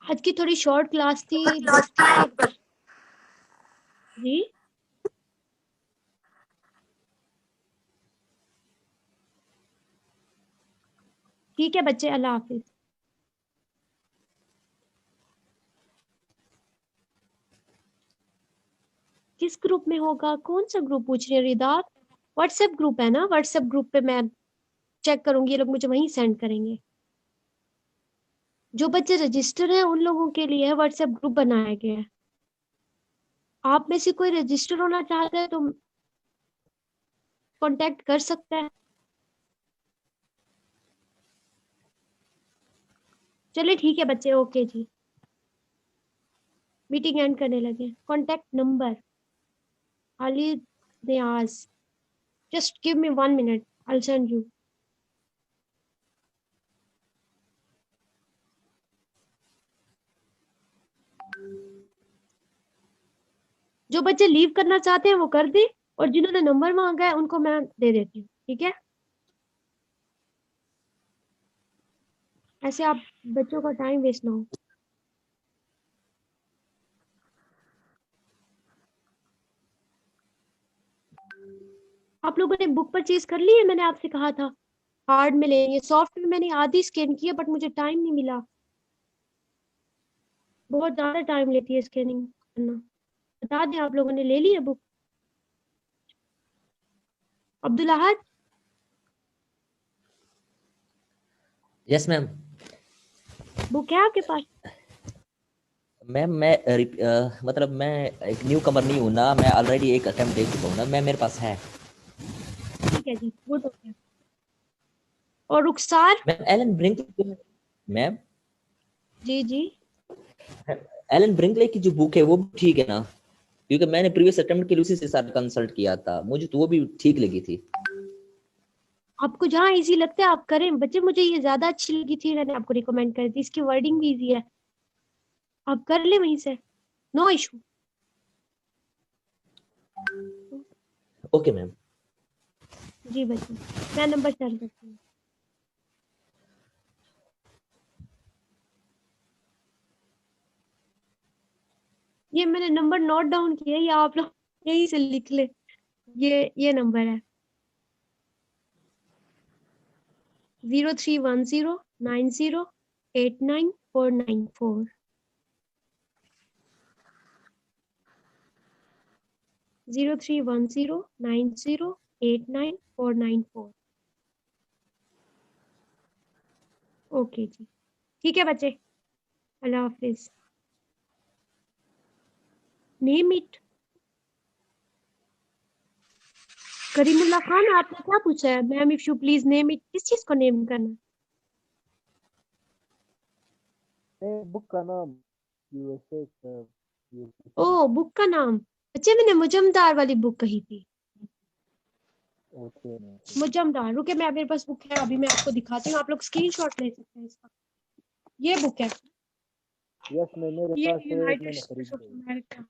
आज की थोड़ी शॉर्ट क्लास थी बट जी, ठीक है बच्चे, अल्लाह हाफिज। किस ग्रुप में होगा, कौन सा ग्रुप पूछ रहे हैं रिदा? व्हाट्सएप ग्रुप है ना, व्हाट्सएप ग्रुप पे मैं चेक करूंगी, ये लोग मुझे वहीं सेंड करेंगे। जो बच्चे रजिस्टर हैं उन लोगों के लिए है व्हाट्सएप ग्रुप बनाया गया है। आप में से कोई रजिस्टर होना चाहता है तो कांटेक्ट कर सकता है। चलिए ठीक है बच्चे, ओके जी, मीटिंग एंड करने लगे। Contact number Khalid Niyaz, just give me 1 minute, I send you. जो बच्चे लीव करना चाहते हैं वो कर दे, और जिन्होंने नंबर मांगा है उनको मैं दे देती हूँ, ठीक है। ऐसे आप बच्चों का टाइम वेस्ट ना हो। आप लोगों ने बुक परचेज कर ली है, मैंने आपसे कहा था। हार्ड में लेंगे। सॉफ्ट में मैंने आधी स्कैन की है बट मुझे टाइम नहीं मिला, बहुत ज्यादा टाइम लेती है स्कैनिंग करना। बता दें आप लोगों ने ले ली है बुक? अब्दुल अहद, यस मैम। बुक है आपके पास? मैम मतलब मैं एक न्यू कमर नहीं हूँ ना, मैं ऑलरेडी एक अटेम्प्ट दे चुका हूँ ना, मैं मेरे पास है। ठीक है जी, गुड हो गया। और रुखसार? मैम एलन ब्रिंकले, मैम जी जी, एलन ब्रिंकले की जो बुक है वो भी ठीक है ना? क्योंकि मैंने प्रीवियस अटेम्प्ट के लिए उसी से साथ कंसल्ट किया था, मुझे तो वो भी ठीक लगी थी। आपको जहाँ इजी लगता है आप करें बच्चे, मुझे ये ज्यादा अच्छी लगी थी, मैंने आपको रिकमेंड करी थी, इसकी वर्डिंग भी इजी है, आप कर ले वहीं से, नो इशू। Okay ma'am. जी बच्चे, मैं नंबर सेंड करती हूँ। ये मैंने नंबर नोट डाउन किया है, या आप लोग यहीं से लिख ले। ये नंबर है 031090899494। 031090899494। ओके जी, ठीक है बच्चे, अल्लाह हाफिज। Name it. करीमुल्ला खान, आपने क्या पूछा है? Ma'am if you please name it, किस चीज को नेम करना है? बुक का नाम यूएसए ओ, बुक का नाम? बच्चे मैंने मुजम्मदार वाली बुक कही थी, ओके मुजम्मदार। रुके, मैं मेरे पास बुक है, अभी मैं आपको दिखाती हूँ, आप लोग स्क्रीनशॉट ले सकते हैं इसका। ये बुक है, यस मैं मेरे ये पास है, यूनाइटेड मैंने स्टेट्स ऑफ खरीदी है। अमेरिका।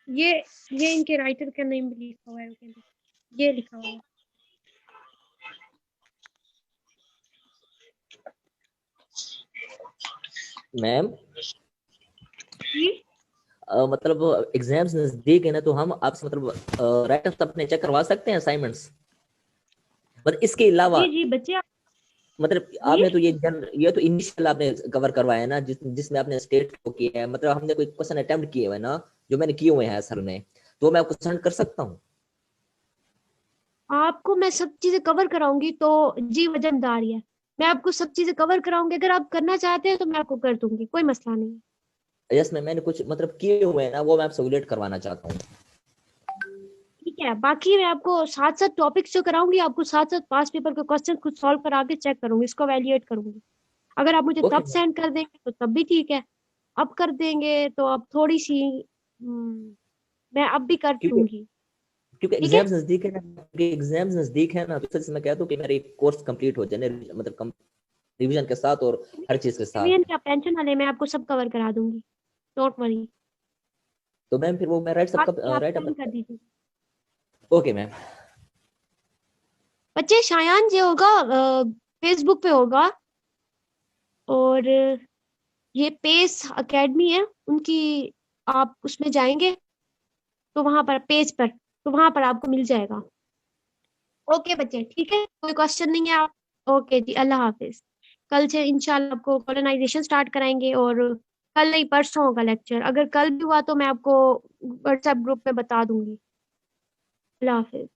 ये इनके राइटर का नेम भी लिखा हुआ है, ये लिखा हुआ है। मैम जी मतलब एग्जाम्स नजदीक है ना, तो हम आपसे मतलब राइटर्स अपने चेक करवा सकते हैं असाइनमेंट्स, मतलब इसके अलावा। जी जी बच्चे, मतलब जी आपने तो ये तो इनिशियल आपने कवर करवाया है ना, जिसमें आपने स्टेट को किया है, मतलब हमने कोई क्वेश्चन अटेम्प्ट किए हुए ना, जो मैंने किए हुए हैं सर ने, तो मैं आपको सेंड कर सकता हूँ। आपको मैं सब चीजें कवर कराऊंगी, तो जी वजनदार है, मैं आपको सब चीजें कवर कराऊंगी, अगर आप करना चाहते हैं तो मैं आपको कर दूंगी, कोई मसला नहीं है। यस मैंने कुछ मतलब किए हुए हैं ना, वो मैं आपसे उलेट करवाना चाहता हूँ। ठीक है, बाकी मैं आपको साथ साथ टॉपिक्स जो कराऊंगी, आपको साथ साथ पास पेपर के क्वेश्चन खुद सॉल्व करा के चेक करूंगी, इसको वैल्यूएट करूंगी। अगर आप मुझे ओके तब मैम। सेंड कर देंगे तो तब भी ठीक है, अब कर देंगे तो अब थोड़ी सी मैं अब भी कर क्योंकि दूंगी। क्योंकि ठीक है, एग्जाम्स नजदीक है ना, क्योंकि एग्जाम्स नजदीक है ना, तो इसलिए मैं कहता हूँ कि मेरा एक कोर्स कंप्लीट हो जाए, मतलब रिवीजन के साथ और हर चीज के साथ। रिवीजन की आप टेंशन ना ले, मैं आपको सब कवर करा दूंगी, डोंट वरी। तो मैम फिर वो मैं राइट सबका बाकी आप राइट सेंड कर अप। दीजिए। Okay ma'am. बच्चे शायान जो होगा फेसबुक पे होगा, और ये पेस एकेडमी है उनकी, आप उसमें जाएंगे तो वहां पर पेज पर, तो वहां पर आपको मिल जाएगा। ओके बच्चे, ठीक है, कोई क्वेश्चन नहीं है आप? ओके जी, अल्लाह हाफिज। कल से इंशाल्लाह आपको कॉलोनाइजेशन स्टार्ट कराएंगे, और कल नहीं परसों होगा लेक्चर, अगर कल भी हुआ तो मैं आपको व्हाट्सएप ग्रुप में बता दूंगी। अल्लाह हाफिज।